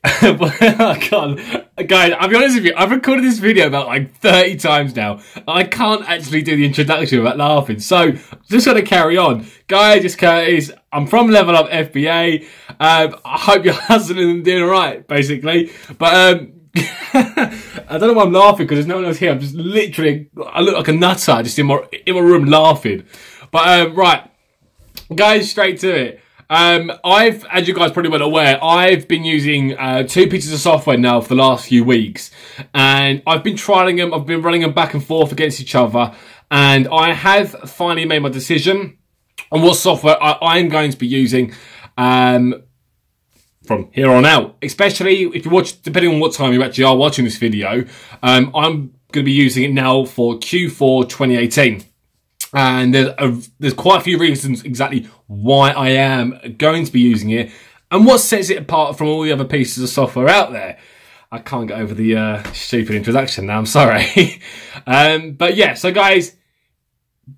I can't. Guys, I'll be honest with you, I've recorded this video about like 30 times now. I can't actually do the introduction without laughing. So, just gonna carry on. Guys, it's Curtis. I'm from Level Up FBA. I hope you're hustling and doing alright, basically. But, I don't know why I'm laughing because there's no one else here. I'm just literally, I look like a nutter just in my room laughing. But, right. Guys, straight to it. As you guys probably well aware, I've been using 2 pieces of software now for the last few weeks, and I've been trialing them. I've been running them back and forth against each other, and I have finally made my decision on what software I'm going to be using from here on out. Especially if you watch, depending on what time you actually are watching this video, I'm going to be using it now for Q4 2018. And there's quite a few reasons exactly why I am going to be using it and what sets it apart from all the other pieces of software out there. I can't get over the stupid introduction now, I'm sorry. But yeah, so guys,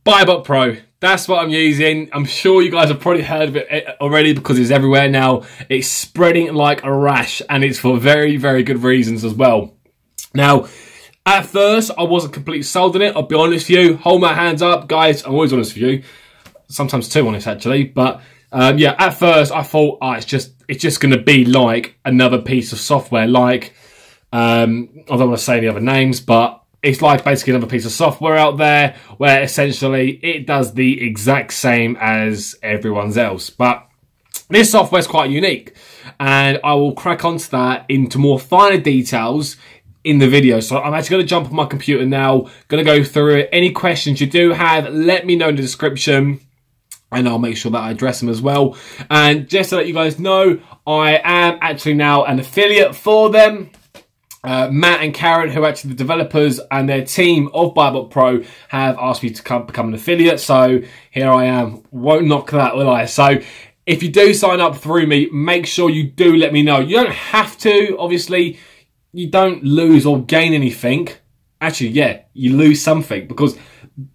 BuyBotPro, that's what I'm using. I'm sure you guys have probably heard of it already because it's everywhere now. It's spreading like a rash, and it's for very, very good reasons as well. Now, at first, I wasn't completely sold on it. I'll be honest with you. Hold my hands up, guys. I'm always honest with you. Sometimes too honest, actually. But yeah, at first, I thought, it's just going to be like another piece of software. Like, I don't want to say any other names, but it's like basically another piece of software out there where essentially it does the exact same as everyone's else. But this software is quite unique, and I will crack onto that into more finer details in the video. So I'm actually going to jump on my computer now, going to go through it. Any questions you do have, let me know in the description, and I'll make sure that I address them as well. And just to let you guys know, I am actually now an affiliate for them. Matt and Karen, who are actually the developers and their team of BuyBotPro, have asked me to become an affiliate. So here I am. Won't knock that, will I? So if you do sign up through me, make sure you do let me know. You don't have to, obviously. You don't lose or gain anything. Actually, yeah, you lose something because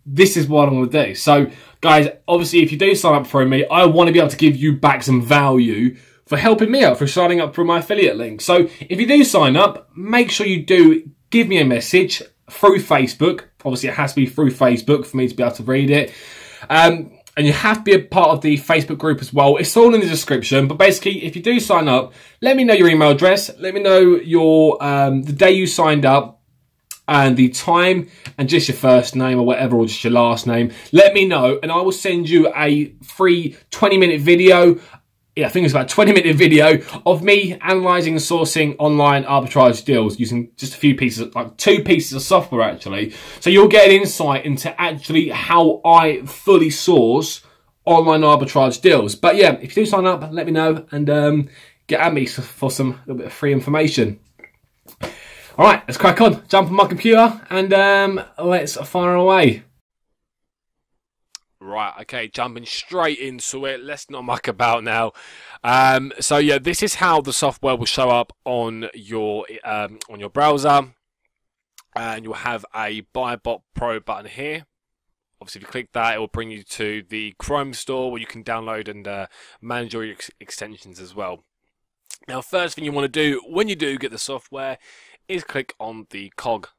this is what I'm going to do. So, guys, obviously, if you do sign up for me, I want to be able to give you back some value for helping me out, for signing up for my affiliate link. So, if you do sign up, make sure you do give me a message through Facebook. Obviously, it has to be through Facebook for me to be able to read it. And you have to be a part of the Facebook group as well. It's all in the description. But basically, if you do sign up, let me know your email address. Let me know your the day you signed up and the time and just your first name or whatever, or just your last name. Let me know, and I will send you a free 20-minute video. Yeah, I think it's about a 20-minute video of me analysing and sourcing online arbitrage deals using just a few pieces, like 2 pieces of software actually. So you'll get an insight into actually how I fully source online arbitrage deals. But yeah, if you do sign up, let me know and get at me for some little bit of free information. All right, let's crack on. Jump on my computer and let's fire away. Right, okay, jumping straight into it. Let's not muck about now. So yeah, this is how the software will show up on your browser, and you'll have a BuyBotPro button here. Obviously, if you click that, it will bring you to the Chrome store where you can download and manage your extensions as well. Now, first thing you want to do when you do get the software is click on the cog.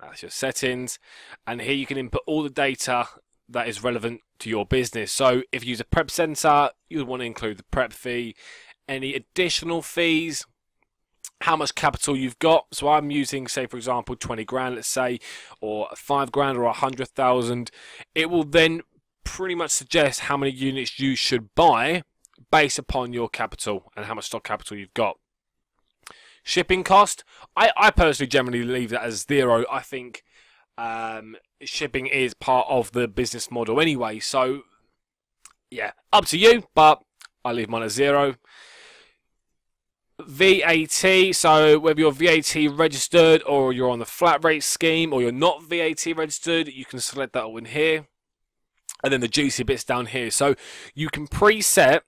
That's your settings, and here you can input all the data that is relevant to your business. So if you use a prep center, you would want to include the prep fee, any additional fees, how much capital you've got. So I'm using, say for example, 20 grand, let's say, or 5 grand or 100,000. It will then pretty much suggest how many units you should buy based upon your capital and how much stock capital you've got. Shipping cost, I personally generally leave that as 0. I think shipping is part of the business model anyway, so yeah, up to you, but I leave mine at 0. VAT, so whether you're VAT registered or you're on the flat rate scheme or you're not VAT registered, you can select that all in here. And then the juicy bits down here, so you can preset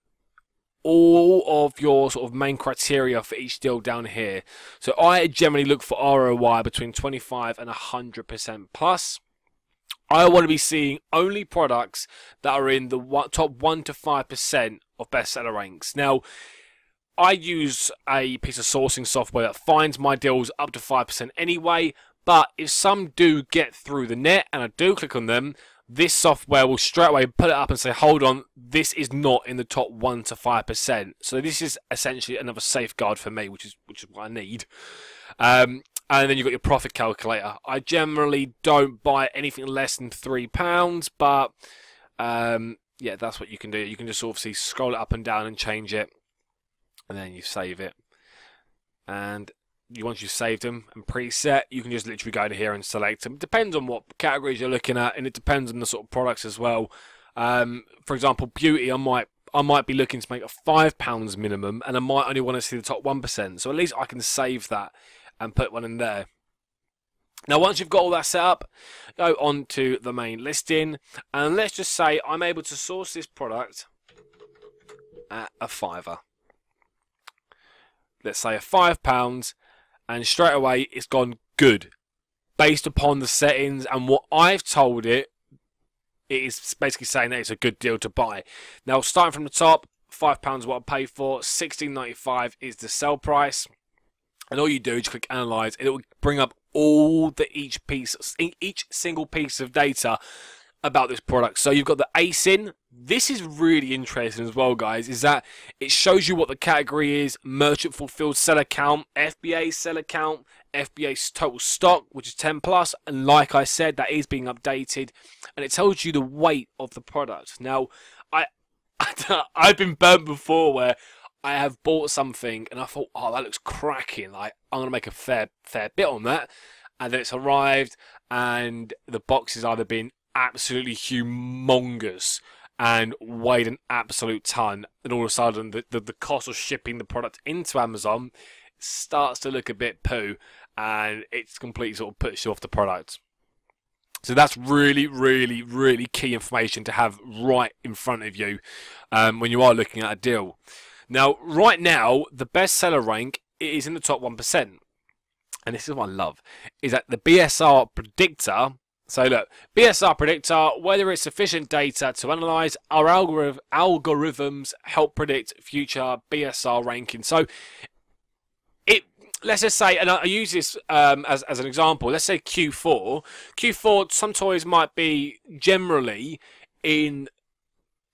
all of your sort of main criteria for each deal down here. So I generally look for ROI between 25 and 100% plus. I want to be seeing only products that are in the top 1 to 5% of bestseller ranks. Now, I use a piece of sourcing software that finds my deals up to 5% anyway, but if some do get through the net and I do click on them, this software will straight away put it up and say, hold on, this is not in the top 1 to 5%. So this is essentially another safeguard for me, which is what I need. And then you've got your profit calculator. I generally don't buy anything less than £3, but yeah, that's what you can do. You can just obviously scroll it up and down and change it, and then you save it. And once you've saved them and preset, you can just literally go to here and select them. It depends on what categories you're looking at, and it depends on the sort of products as well. For example, beauty, I might be looking to make a £5 minimum, and I might only want to see the top 1%. So at least I can save that and put one in there. Now, once you've got all that set up, go on to the main listing, and let's just say I'm able to source this product at a £5. Let's say a £5, and straight away it's gone good. Based upon the settings and what I've told it, it is basically saying that it's a good deal to buy. Now, starting from the top, £5 what I pay for, $16.95 is the sell price. And all you do is click analyze, and it will bring up all the each single piece of data about this product. So you've got the ASIN. This is really interesting as well, guys, is that it shows you what the category is, merchant fulfilled seller count, FBA seller count, FBA's total stock, which is 10 plus, and like I said, that is being updated, and it tells you the weight of the product. Now, I've been burnt before where I have bought something and I thought, oh, that looks cracking, like I'm gonna make a fair bit on that, and then it's arrived and the box has either been absolutely humongous and weighed an absolute ton, and all of a sudden the cost of shipping the product into Amazon starts to look a bit poo, and it's completely sort of puts you off the product. So that's really, really, really key information to have right in front of you when you are looking at a deal. Now, right now, the bestseller rank is in the top 1%. And this is what I love, is that the BSR predictor. So look, BSR predictor, whether it's sufficient data to analyze, our algorithms help predict future BSR rankings. So let's just say, and I use this as an example, let's say Q4. Q4, some toys might be generally in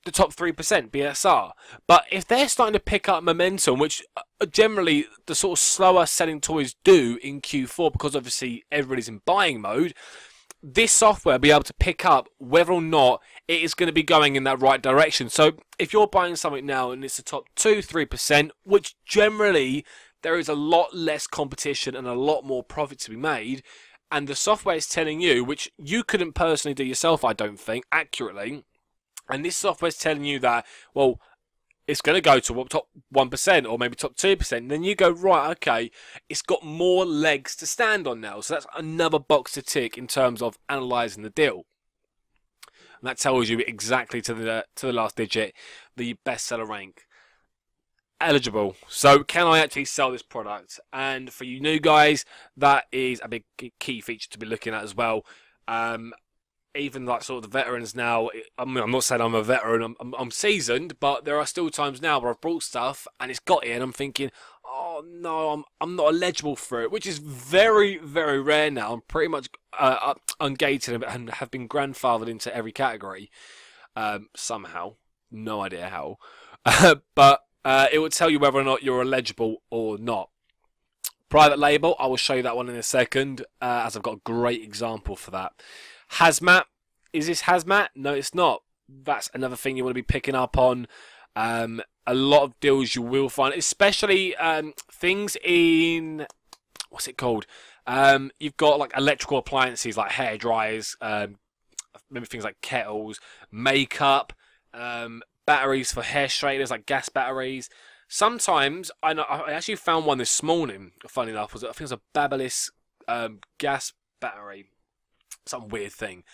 the top 3% BSR. But if they're starting to pick up momentum, which generally the sort of slower selling toys do in Q4, because obviously everybody's in buying mode, this software will be able to pick up whether or not it is going to be going in that right direction. So if you're buying something now and it's the top 2-3%, which generally there is a lot less competition and a lot more profit to be made, and the software is telling you, which you couldn't personally do yourself, I don't think, accurately, and this software is telling you that, well, it's going to go to top 1% or maybe top 2%. Then you go, right, okay, it's got more legs to stand on now. So that's another box to tick in terms of analysing the deal. And that tells you exactly to the last digit the bestseller rank. Eligible. So can I actually sell this product? And for you new guys, that is a big key feature to be looking at as well. Even like sort of the veterans now, I mean, I'm not saying I'm a veteran, I'm seasoned, but there are still times now where I've brought stuff and it's got here and I'm thinking, oh no, I'm not eligible for it, which is very, very rare now. I'm pretty much ungated and have been grandfathered into every category somehow. No idea how. But it will tell you whether or not you're eligible or not. Private label, I will show you that one in a second, as I've got a great example for that. Hazmat. Is this Hazmat? No, it's not. That's another thing you want to be picking up on. A lot of deals you will find, especially things in, what's it called? You've got like electrical appliances like hair dryers, maybe things like kettles, makeup, batteries for hair straighteners like gas batteries. Sometimes, I actually found one this morning, funny enough, I think it was a Babyliss gas battery. Some weird thing,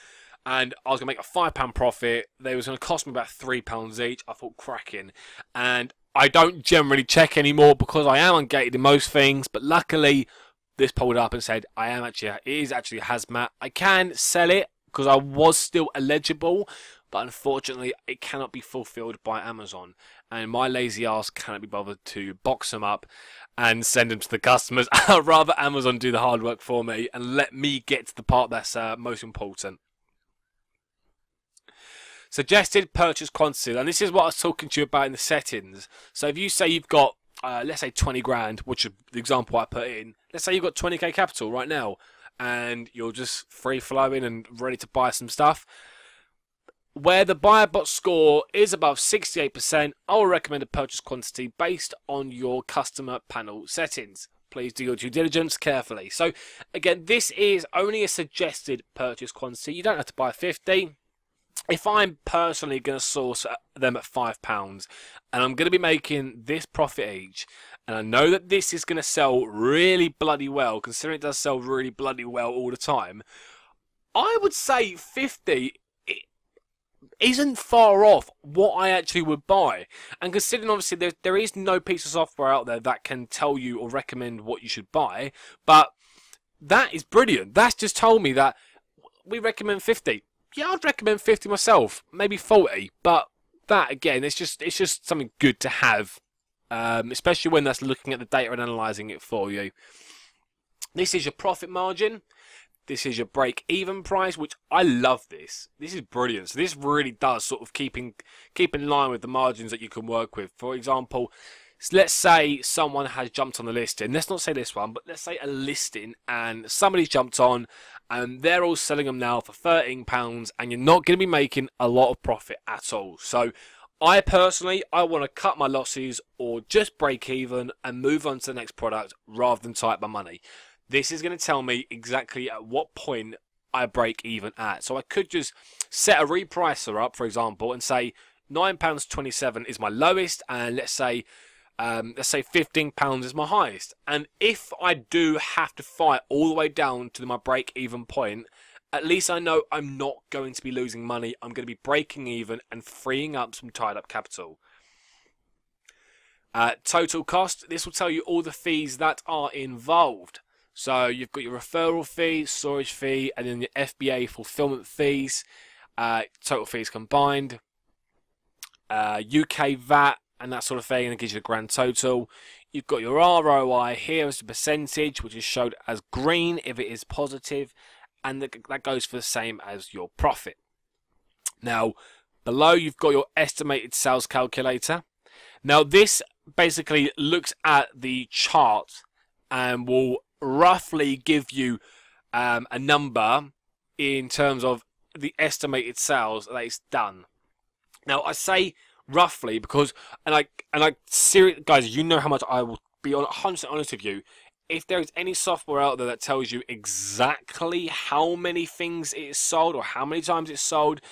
and I was going to make a £5 profit. They was going to cost me about £3 each. I thought, cracking. And I don't generally check anymore because I am ungated in most things, but luckily this pulled up and said it is actually a Hazmat. I can sell it because I was still eligible, but unfortunately it cannot be fulfilled by Amazon, and my lazy ass cannot be bothered to box them up and send them to the customers. I'd rather Amazon do the hard work for me and let me get to the part that's most important. Suggested purchase quantity, and this is what I was talking to you about in the settings. So if you say you've got, let's say 20 grand, which is the example I put in. Let's say you've got 20k capital right now, and you're just free flowing and ready to buy some stuff. Where the BuyBot score is above 68%, I will recommend a purchase quantity based on your customer panel settings. Please do your due diligence carefully. So again, this is only a suggested purchase quantity. You don't have to buy 50. If I'm personally going to source them at £5 and I'm going to be making this profit each, and I know that this is going to sell really bloody well, considering it does sell really bloody well all the time, I would say 50 isn't far off what I actually would buy. And considering obviously there is no piece of software out there that can tell you or recommend what you should buy, but that is brilliant. That's just told me that we recommend 50. Yeah, I'd recommend 50 myself, maybe 40, but that again, it's just something good to have, especially when that's looking at the data and analysing it for you. This is your profit margin. This is your break-even price, which I love this. This is brilliant. So this really does sort of keep in line with the margins that you can work with. For example, let's say someone has jumped on the listing. Let's not say this one, but let's say a listing and somebody's jumped on and they're all selling them now for £13 and you're not going to be making a lot of profit at all. So I personally want to cut my losses or just break even and move on to the next product rather than tie up my money. This is going to tell me exactly at what point I break even at. So I could just set a repricer up, for example, and say £9.27 is my lowest, and let's say £15 is my highest. And if I do have to fight all the way down to my break-even point, at least I know I'm not going to be losing money. I'm going to be breaking even and freeing up some tied-up capital. Total cost. This will tell you all the fees that are involved. So you've got your referral fee, storage fee, and then your FBA fulfillment fees. Total fees combined. UK VAT and that sort of thing, and it gives you a grand total. You've got your ROI here as the percentage, which is showed as green if it is positive, and that goes for the same as your profit. Now, below you've got your estimated sales calculator. Now, this basically looks at the chart and will roughly give you a number in terms of the estimated sales that it's done. Now, I say roughly because, seriously, guys, you know how much I will be 100% honest with you. If there is any software out there that tells you exactly how many things it is sold or how many times it's sold,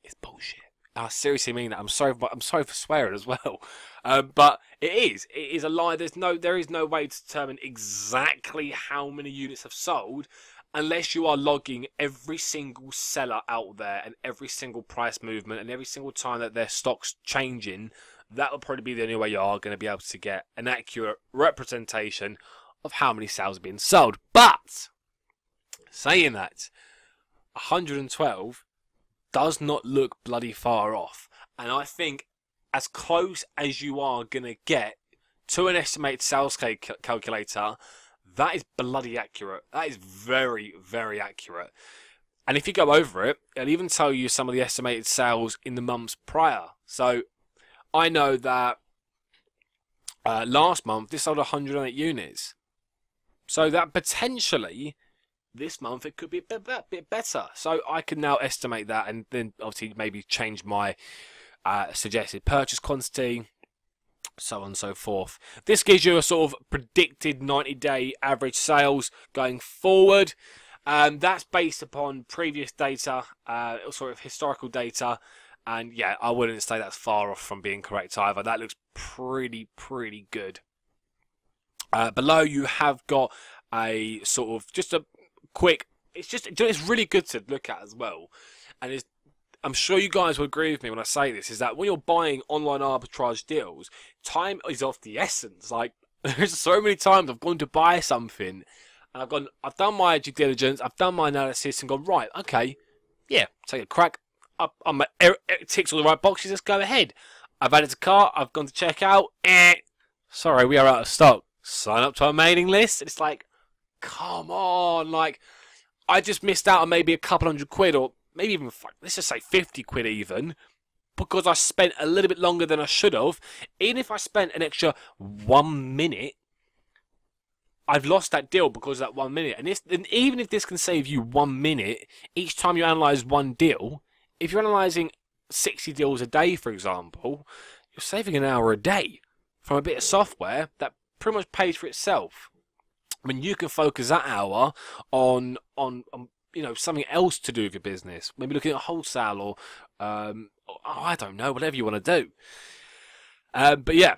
it's bullshit. I seriously mean that. I'm sorry for swearing as well, but it is a lie. There is no way to determine exactly how many units have sold unless you are logging every single seller out there and every single price movement and every single time that their stock's changing. That will probably be the only way you are going to be able to get an accurate representation of how many sales are being sold. But saying that, 112 does not look bloody far off, and I think as close as you are going to get to an estimated sales calculator, that is bloody accurate. That is very, very accurate. And if you go over it, it'll even tell you some of the estimated sales in the months prior. So I know that last month this sold 108 units. So that potentially this month it could be a bit better. So I can now estimate that and then obviously maybe change my suggested purchase quantity, so on and so forth. This gives you a sort of predicted 90-day average sales going forward. That's based upon previous data, sort of historical data. And yeah, I wouldn't say that's far off from being correct either. That looks pretty good. Below you have got a sort of just a quick, it's really good to look at as well. And I'm sure you guys will agree with me when I say this, is that when you're buying online arbitrage deals, time is of the essence. Like, there's so many times I've gone to buy something and I've done my due diligence, I've done my analysis and gone, right, okay, yeah, take a crack. It ticks all the right boxes. Let's go ahead. I've added to cart. I've gone to checkout. Sorry, we are out of stock. Sign up to our mailing list. It's like, come on, like I just missed out on maybe a couple £100, or maybe even let's just say 50 quid even, because I spent a little bit longer than I should have. Even if I spent an extra 1 minute, I've lost that deal because of that 1 minute. And even if this can save you 1 minute each time you analyse one deal, if you're analysing 60 deals a day, for example, you're saving an hour a day from a bit of software that pretty much pays for itself. I mean, you can focus that hour on something else to do with your business. Maybe looking at wholesale or I don't know, whatever you want to do. But yeah,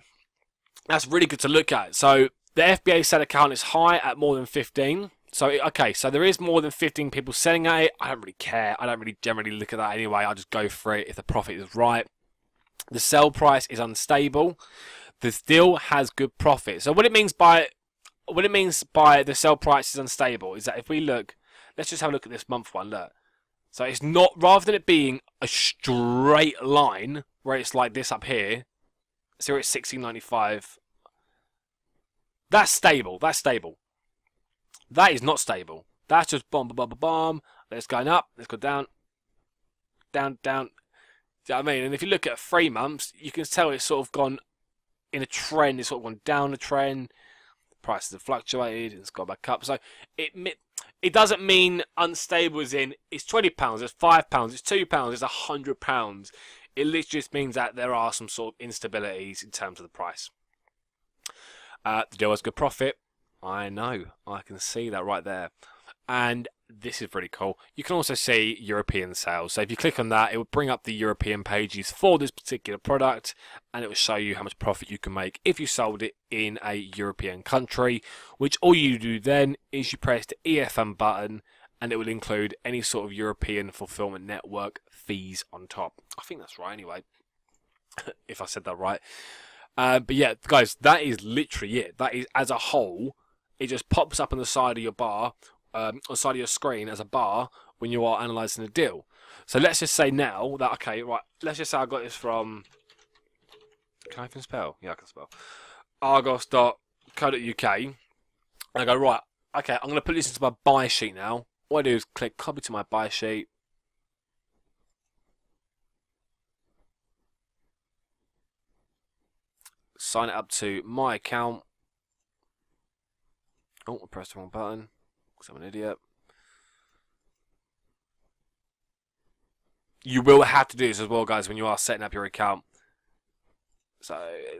that's really good to look at. So the FBA seller count is high at more than 15. So, okay, so there is more than 15 people selling at it. I don't really care. I don't really generally look at that anyway. I just go for it if the profit is right. The sell price is unstable. The deal has good profit. So what it means by the sell price is unstable is that if we look, let's just have a look at this month one, look. So it's not, rather than it being a straight line where it's like this up here, so it's 16.95. That's stable. That's stable. That is not stable. That's just bomb, bomb, bomb, bomb. Let's go up. Let's go down. Down, down. Do you know what I mean? And if you look at 3 months, you can tell it's sort of gone in a trend. It's sort of gone down a trend. Prices have fluctuated. It's gone back up. So it doesn't mean unstable as in it's £20, it's £5, it's £2, it's £100. It literally just means that there are some sort of instabilities in terms of the price. The deal has good profit. I know. I can see that right there. And this is pretty cool. You can also see European sales. So if you click on that, it will bring up the European pages for this particular product, and it will show you how much profit you can make if you sold it in a European country, which all you do then is you press the EFN button, and it will include any sort of European fulfillment network fees on top. I think that's right anyway, if I said that right. But yeah, guys, that is literally it. That is, as a whole, it just pops up on the side of your bar, on the side of your screen as a bar when you are analysing a deal. So let's just say now that, okay, right, let's just say I got this from, can I even spell? Yeah, I can spell. Argos.co.uk. And I go, right, okay, I'm going to put this into my buy sheet now. What I do is click copy to my buy sheet. Sign it up to my account. Oh, I pressed the wrong button because I'm an idiot. You will have to do this as well, guys, when you are setting up your account. So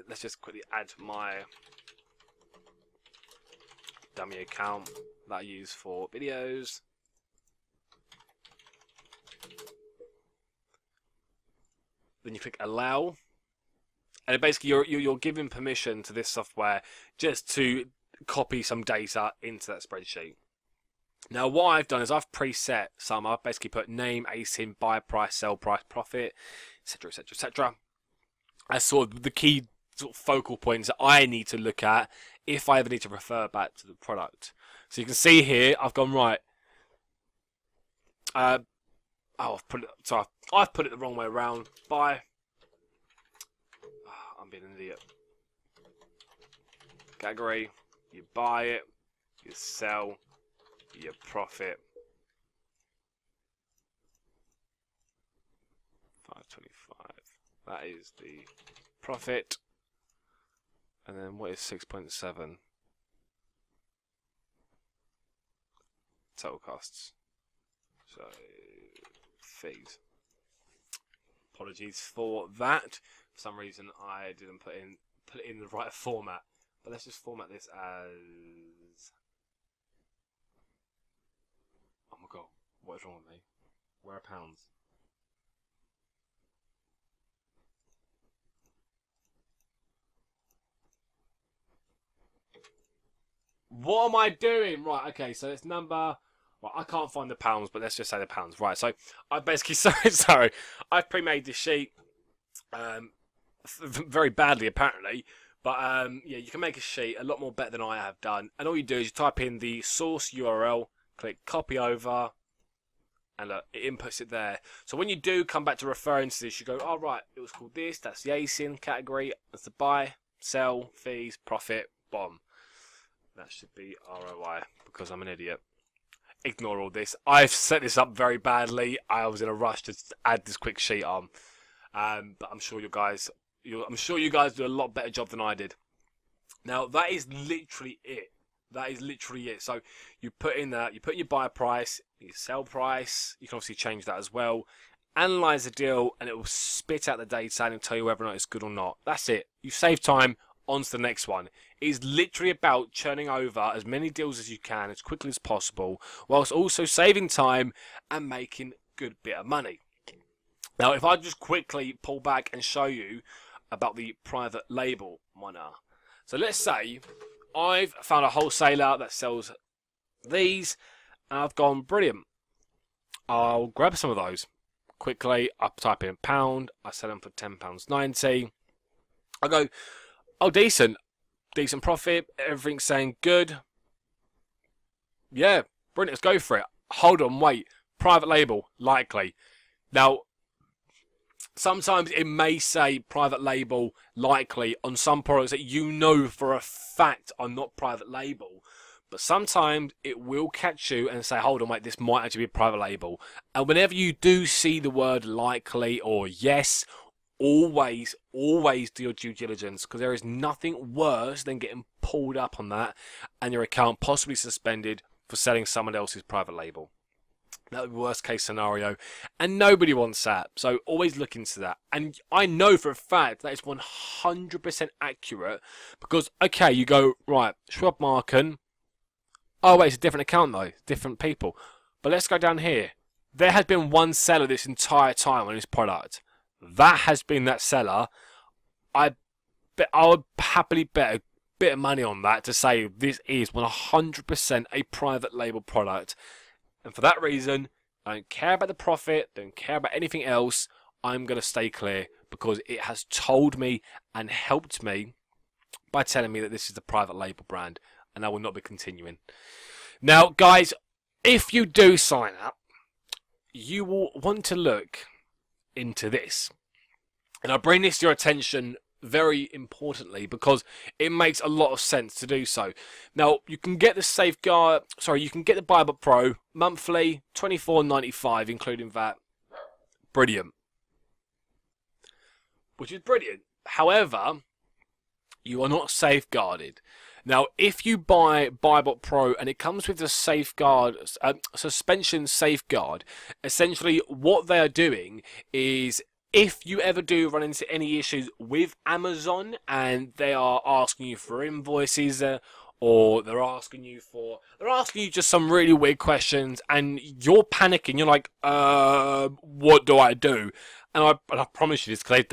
let's just quickly add my dummy account that I use for videos. Then you click allow. And basically, you're giving permission to this software just to copy some data into that spreadsheet. Now, what I've done is I've preset some. I've basically put name, ASIN, buy price, sell price, profit, etc., etc., etc. As sort of the key sort of focal points that I need to look at if I ever need to refer back to the product. So you can see here, I've gone right. I've put it the wrong way around. Buy. I'm being an idiot. Category, you buy it, you sell, you profit. 525. That is the profit. And then what is 6.7? Total costs. So fees. Apologies for that. For some reason I didn't put it in the right format. But let's just format this as, oh my god, what is wrong with me? Where are pounds? What am I doing? Right, okay, so it's number, well, I can't find the pounds, but let's just say the pounds. Right, so I basically, sorry, I've pre-made this sheet very badly apparently. But yeah, you can make a sheet a lot more better than I have done. And all you do is you type in the source URL, click copy over, And look, it inputs it there. So when you do come back to referring to this, you go, oh, right, it was called this. That's the ASIN category. That's the buy, sell, fees, profit, bomb. That should be ROI because I'm an idiot. Ignore all this. I've set this up very badly. I was in a rush to add this quick sheet on. But I'm sure you guys do a lot better job than I did. Now, that is literally it. That is literally it. So you put in that, you put in your buy price, your sell price. You can obviously change that as well. Analyze the deal, and it will spit out the data and tell you whether or not it's good or not. That's it. You save time. On to the next one. It is literally about churning over as many deals as you can as quickly as possible, whilst also saving time and making a good bit of money. Now, if I just quickly pull back and show you about the private label winner. So let's say I've found a wholesaler that sells these, and I've gone, brilliant. I'll grab some of those. Quickly, I type in pound, I sell them for £10.90. I go, oh, decent profit, everything's saying good. Yeah, brilliant, let's go for it. Hold on, wait, private label, likely. Now, sometimes it may say private label likely on some products that you know for a fact are not private label. But sometimes it will catch you and say, hold on, wait, this might actually be private label. And whenever you do see the word likely or yes, always do your due diligence, because there is nothing worse than getting pulled up on that and your account possibly suspended for selling someone else's private label. That would be worst case scenario, and nobody wants that. So always look into that. And I know for a fact that it's 100% accurate because, okay, you go, right, Schwab Marken. Oh, wait, it's a different account though, different people. But let's go down here. There has been one seller this entire time on this product. That has been that seller. I would happily bet a bit of money on that to say this is 100% a private label product. And for that reason, I don't care about the profit, don't care about anything else. I'm going to stay clear because it has told me and helped me by telling me that this is a private label brand, and I will not be continuing. Now, guys, if you do sign up, you will want to look into this. And I bring this to your attention very importantly because it makes a lot of sense to do so. Now, you can get the you can get the BuyBotPro monthly, $24.95 including VAT. Brilliant. Which is brilliant. However, you are not safeguarded. Now, if you buy BuyBotPro and it comes with the suspension safeguard, essentially what they are doing is if you ever do run into any issues with Amazon and they are asking you for invoices or they're asking you just some really weird questions and you're panicking, you're like, what do I do? And I promise you this, because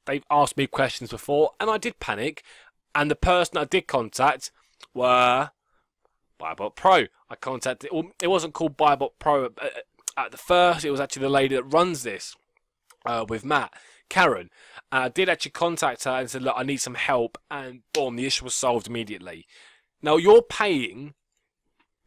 they've asked me questions before and I did panic. And the person I did contact were BuyBotPro. I contacted, it wasn't called BuyBotPro at the first, it was actually the lady that runs this with Matt, Karen. I did actually contact her and said, look, I need some help, and boom, the issue was solved immediately. Now, you're paying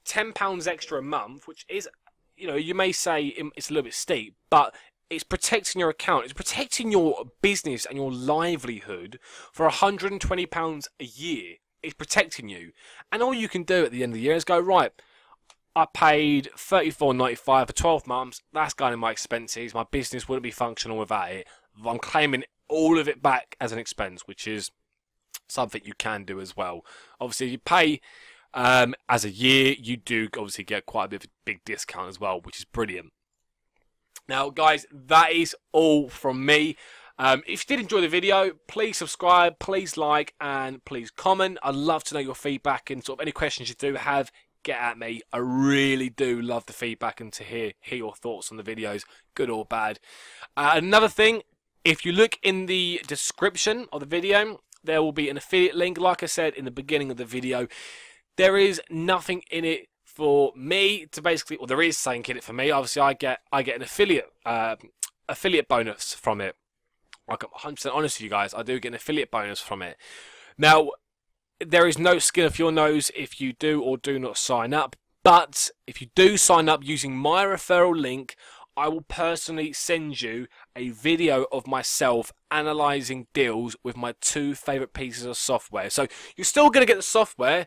£10 extra a month, which is, you may say it's a little bit steep, but it's protecting your account. It's protecting your business and your livelihood for £120 a year. It's protecting you. And all you can do at the end of the year is go, right, I paid $34.95 for 12 months. That's going in my expenses. My business wouldn't be functional without it. I'm claiming all of it back as an expense, which is something you can do as well. Obviously, you pay as a year, you do obviously get quite a bit of a big discount as well, which is brilliant. Now, guys, that is all from me. If you did enjoy the video, please subscribe, please like, and please comment. I'd love to know your feedback and sort of any questions you do have, get at me. I really do love the feedback and to hear your thoughts on the videos, good or bad. Another thing, if you look in the description of the video, there will be an affiliate link. Like I said in the beginning of the video, there is nothing in it for me to basically, well, there is something in it for me. Obviously, I get an affiliate bonus from it. I'm 100% honest with you guys. I do get an affiliate bonus from it. Now, there is no skin off your nose if you do or do not sign up. But if you do sign up using my referral link, I will personally send you a video of myself analysing deals with my 2 favourite pieces of software. So you're still going to get the software,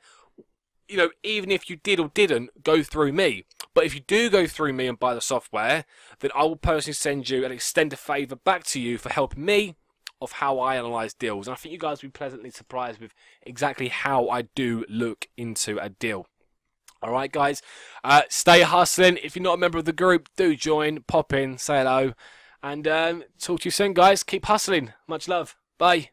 you know, even if you did or didn't go through me. But if you do go through me and buy the software, then I will personally send you and extend a favour back to you for helping me of how I analyse deals. And I think you guys will be pleasantly surprised with exactly how I do look into a deal. Alright guys, stay hustling. If you're not a member of the group, do join, pop in, say hello, and talk to you soon guys. Keep hustling. Much love. Bye.